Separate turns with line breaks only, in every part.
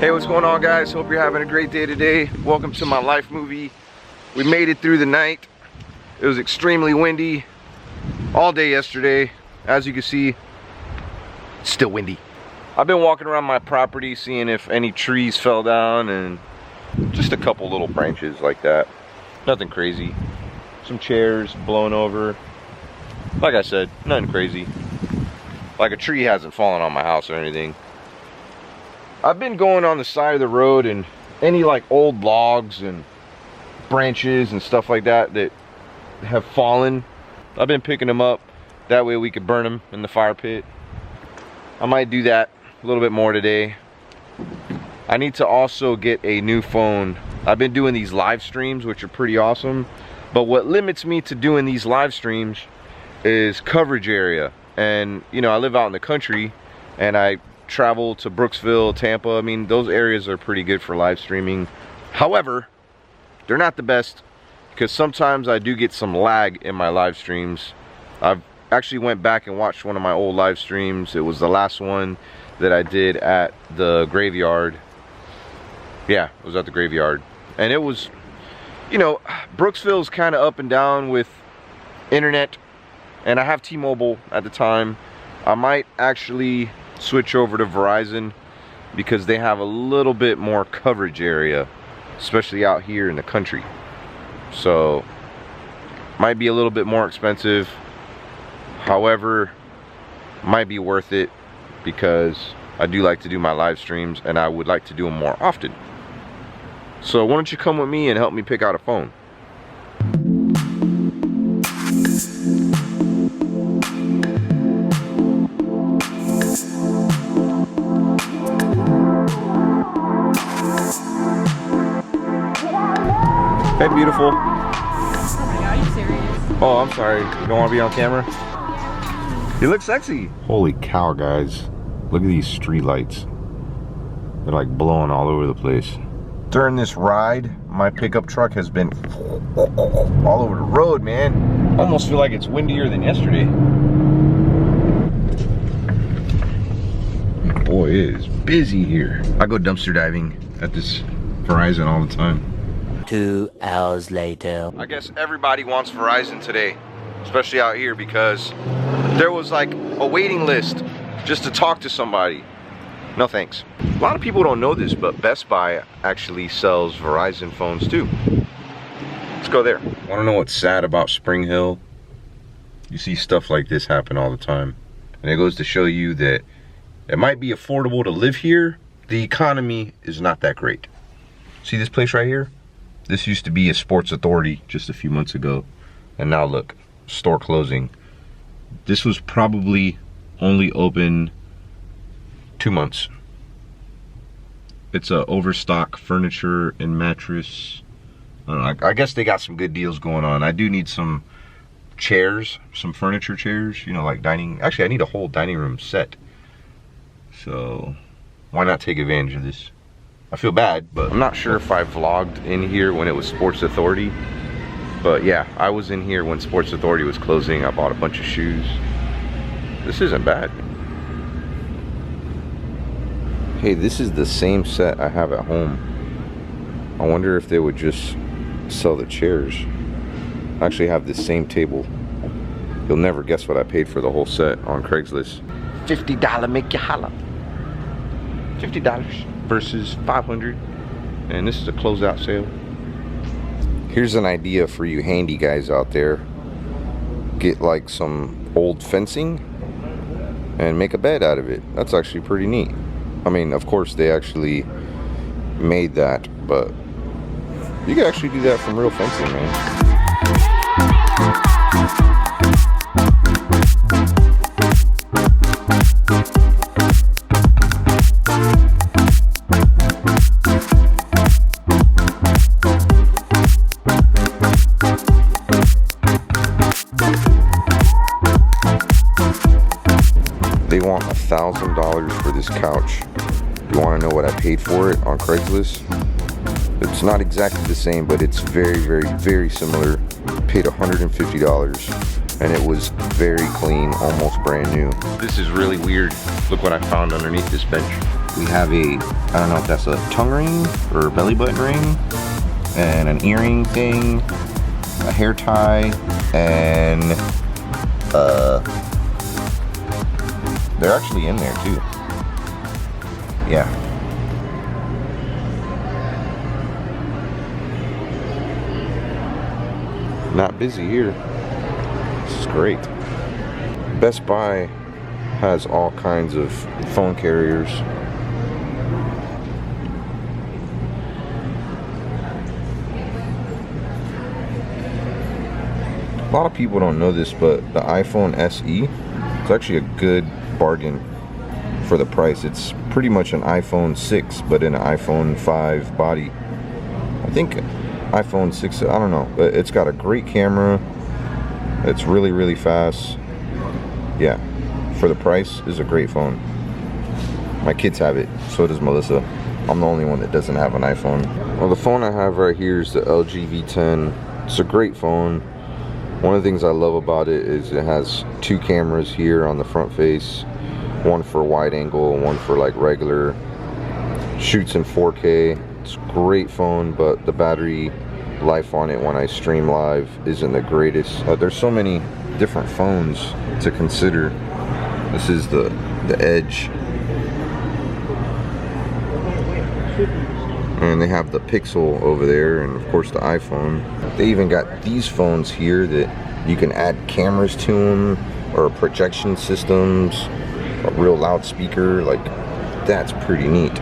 Hey, what's going on, guys? Hope you're having a great day today. Welcome to my life movie. We made it through the night. It was extremely windy all day yesterday. As you can see, it's still windy. I've been walking around my property seeing if any trees fell down, and just a couple little branches like that. Nothing crazy. Some chairs blown over. Like I said, nothing crazy. Like a tree hasn't fallen on my house or anything. I've been going on the side of the road, and any like old logs and branches and stuff like that that have fallen, I've been picking them up. That way we could burn them in the fire pit. I might do that a little bit more today. I need to also get a new phone. I've been doing these live streams, which are pretty awesome, but what limits me to doing these live streams is coverage area. And you know, I live out in the country and I travel to Brooksville, Tampa. I mean, those areas are pretty good for live streaming. However, they're not the best because sometimes I do get some lag in my live streams. I've actually went back and watched one of my old live streams. It was the last one that I did at the graveyard. Yeah, it was at the graveyard. And it was, you know, Brooksville's kind of up and down with internet, and I have T-Mobile at the time. I might actually switch over to Verizon because they have a little bit more coverage area, especially out here in the country. So might be a little bit more expensive, however might be worth it because I do like to do my live streams and I would like to do them more often. So why don't you come with me and help me pick out a phone? Hey, beautiful.
Are you serious?
Oh, I'm sorry. You don't want to be on camera? You look sexy. Holy cow, guys. Look at these street lights. They're like blowing all over the place. During this ride, my pickup truck has been all over the road, man. Almost feel like it's windier than yesterday. Boy, it is busy here. I go dumpster diving at this Verizon all the time.
2 hours later.
I guess everybody wants Verizon today, especially out here, because there was like a waiting list just to talk to somebody. No thanks. A lot of people don't know this, but Best Buy actually sells Verizon phones too. Let's go there. Want to know what's sad about Spring Hill? You see stuff like this happen all the time. And it goes to show you that it might be affordable to live here. The economy is not that great. See this place right here? This used to be a Sports Authority just a few months ago. And now look, store closing. This was probably only open 2 months. It's a overstock furniture and mattress. I don't know, I guess they got some good deals going on. I do need some chairs, some furniture chairs, you know, like dining. Actually, I need a whole dining room set. So why not take advantage of this? I feel bad, but I'm not sure if I vlogged in here when it was Sports Authority. But yeah, I was in here when Sports Authority was closing. I bought a bunch of shoes. This isn't bad. Hey, this is the same set I have at home. I wonder if they would just sell the chairs. I actually have this same table. You'll never guess what I paid for the whole set on Craigslist. $50 make you holla. $50 versus $500. And this is a closeout sale. Here's an idea for you handy guys out there. Get like some old fencing and make a bed out of it. That's actually pretty neat. I mean, of course they actually made that, but you can actually do that from real fencing, man. They want $1,000 for this couch. You want to know what I paid for it on Craigslist? It's not exactly the same, but it's very, very, very similar. Paid $150, and it was very clean, almost brand new. This is really weird. Look what I found underneath this bench. We have I don't know if that's a tongue ring or belly button ring, and an earring thing, a hair tie, and they're actually in there too. Yeah. Not busy here. This is great. Best Buy has all kinds of phone carriers. A lot of people don't know this, but the iPhone SE is actually a good bargain for the price. It's pretty much an iPhone 6, but in an iPhone 5 body. I think iPhone 6, I don't know, but it's got a great camera. It's really, really fast. Yeah, for the price, is a great phone. My kids have it, so does Melissa. I'm the only one that doesn't have an iPhone. Well, the phone I have right here is the LG V10. It's a great phone. One of the things I love about it is it has 2 cameras here on the front face, one for wide angle and one for like regular. Shoots in 4K. It's a great phone, but the battery life on it when I stream live isn't the greatest. There's so many different phones to consider. This is the Edge, and they have the Pixel over there, and of course the iPhone. They even got these phones here that you can add cameras to them, or projection systems, a real loudspeaker. Like, that's pretty neat.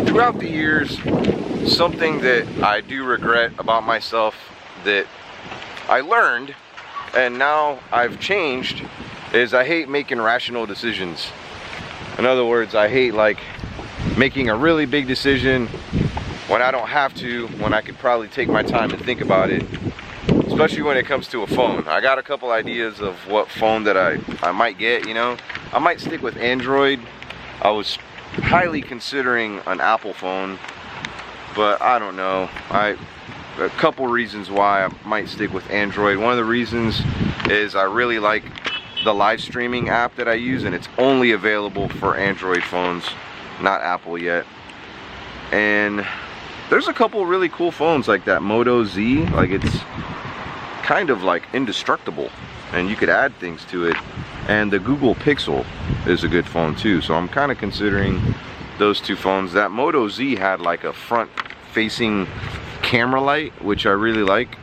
Throughout the years, something that I do regret about myself that I learned and now I've changed is I hate making rational decisions. In other words, I hate like making a really big decision when I don't have to, when I could probably take my time and think about it, especially when it comes to a phone. I got a couple ideas of what phone that I might get, you know. I might stick with Android. I was highly considering an Apple phone, but I don't know. A couple reasons why I might stick with Android. One of the reasons is I really like the live streaming app that I use, and it's only available for Android phones, not Apple yet. And there's a couple really cool phones like that Moto Z. Like, it's kind of like indestructible and you could add things to it. And the Google Pixel is a good phone too, so I'm kind of considering those 2 phones. That Moto Z had like a front facing camera light, which I really like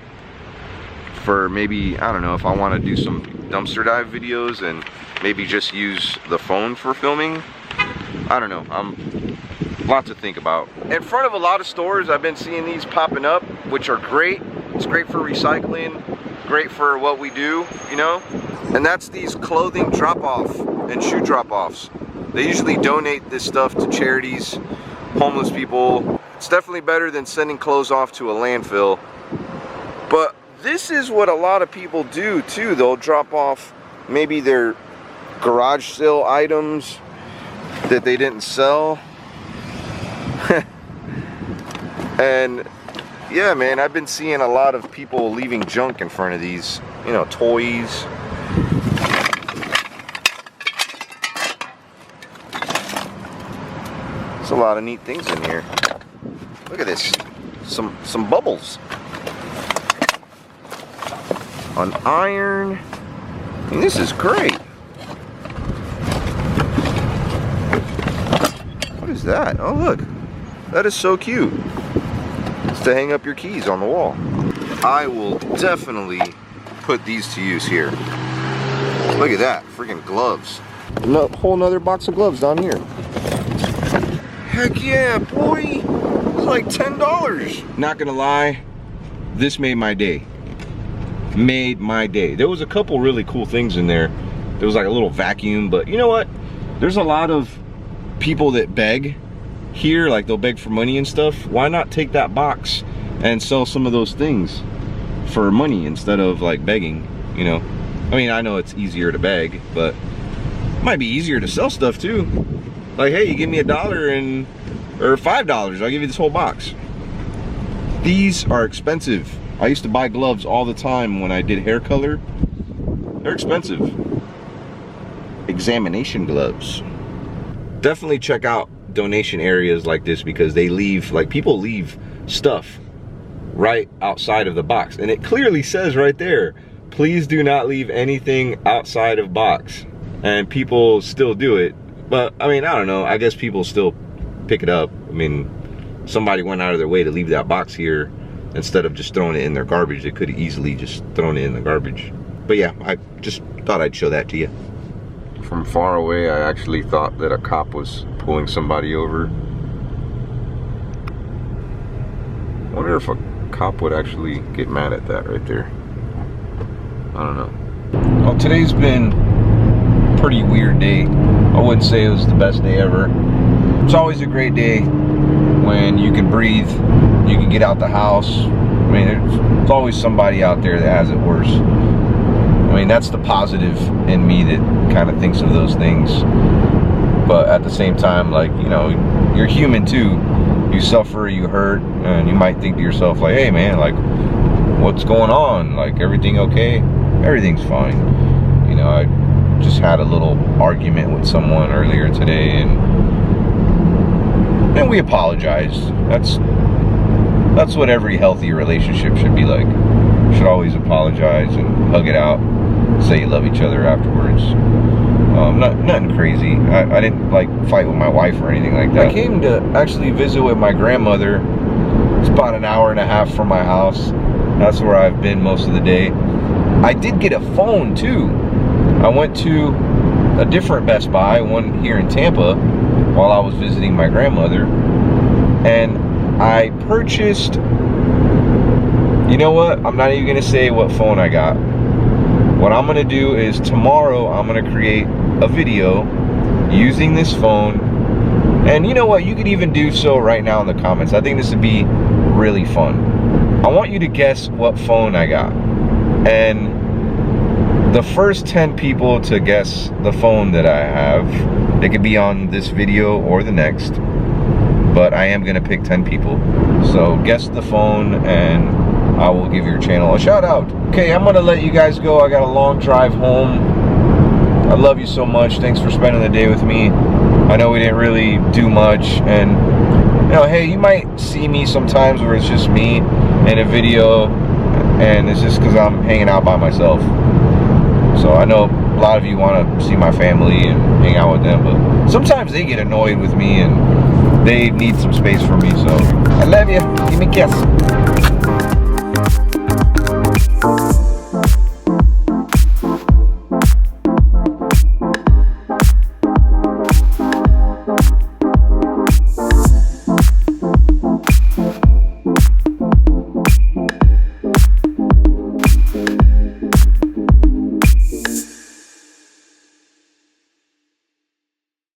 for maybe, I don't know, if I want to do some dumpster dive videos and maybe just use the phone for filming. I don't know, lots to think about. In front of a lot of stores I've been seeing these popping up, which are great. It's great for recycling, great for what we do, you know. And that's these clothing drop-off and shoe drop-offs. They usually donate this stuff to charities, homeless people. It's definitely better than sending clothes off to a landfill. But this is what a lot of people do too. They'll drop off maybe their garage sale items that they didn't sell. And yeah, man, I've been seeing a lot of people leaving junk in front of these, you know, toys. There's a lot of neat things in here. Look at this, some bubbles. An iron, and this is great. What is that? Oh look, that is so cute. It's to hang up your keys on the wall. I will definitely put these to use here. Look at that, freaking gloves. No, whole nother box of gloves down here. Heck yeah, boy. It's like $10. Not gonna lie, this made my day. Made my day. There was a couple really cool things in there. There was like a little vacuum, but you know what? There's a lot of people that beg here, like they'll beg for money and stuff. Why not take that box and sell some of those things for money instead of like begging, you know? I mean, I know it's easier to beg, but it might be easier to sell stuff too. Like, hey, you give me $1 or $5, I'll give you this whole box. These are expensive. I used to buy gloves all the time when I did hair color, They're expensive. Examination gloves. Definitely check out donation areas like this because they leave, like people leave stuff right outside of the box. And it clearly says right there, please do not leave anything outside of box. And people still do it. But I mean, I don't know. I guess people still pick it up. I mean, somebody went out of their way to leave that box here instead of just throwing it in their garbage. They could have easily just thrown it in the garbage. But yeah, I just thought I'd show that to you. From far away, I actually thought that a cop was pulling somebody over. I wonder if a cop would actually get mad at that right there. I don't know. Well, today's been a pretty weird day. I wouldn't say it was the best day ever. It's always a great day when you can breathe, you can get out the house. I mean, there's always somebody out there that has it worse. I mean, that's the positive in me that kind of thinks of those things. But at the same time, like, you know, you're human too. You suffer, you hurt, and you might think to yourself, like, hey man, like, what's going on? Like, everything okay? Everything's fine. You know, I just had a little argument with someone earlier today, and we apologized. That's what every healthy relationship should be like. You should always apologize and hug it out, say you love each other afterwards. Nothing crazy. I didn't like fight with my wife or anything like that. I came to actually visit with my grandmother. It's about an hour and a half from my house. That's where I've been most of the day. I did get a phone too. I went to a different Best Buy, one here in Tampa, while I was visiting my grandmother, and I purchased, you know what, I'm not even gonna say what phone I got. What I'm gonna do is tomorrow I'm gonna create a video using this phone, and you know what, you could even do so right now in the comments. I think this would be really fun. I want you to guess what phone I got, and the first 10 people to guess the phone that I have, it could be on this video or the next, but I am gonna pick 10 people. So guess the phone and I will give your channel a shout out. Okay, I'm gonna let you guys go. I got a long drive home. I love you so much. Thanks for spending the day with me. I know we didn't really do much, and you know, hey, you might see me sometimes where it's just me in a video, and it's just because I'm hanging out by myself. So I know a lot of you want to see my family and hang out with them, but sometimes they get annoyed with me and they need some space from me. So I love you. Give me a kiss.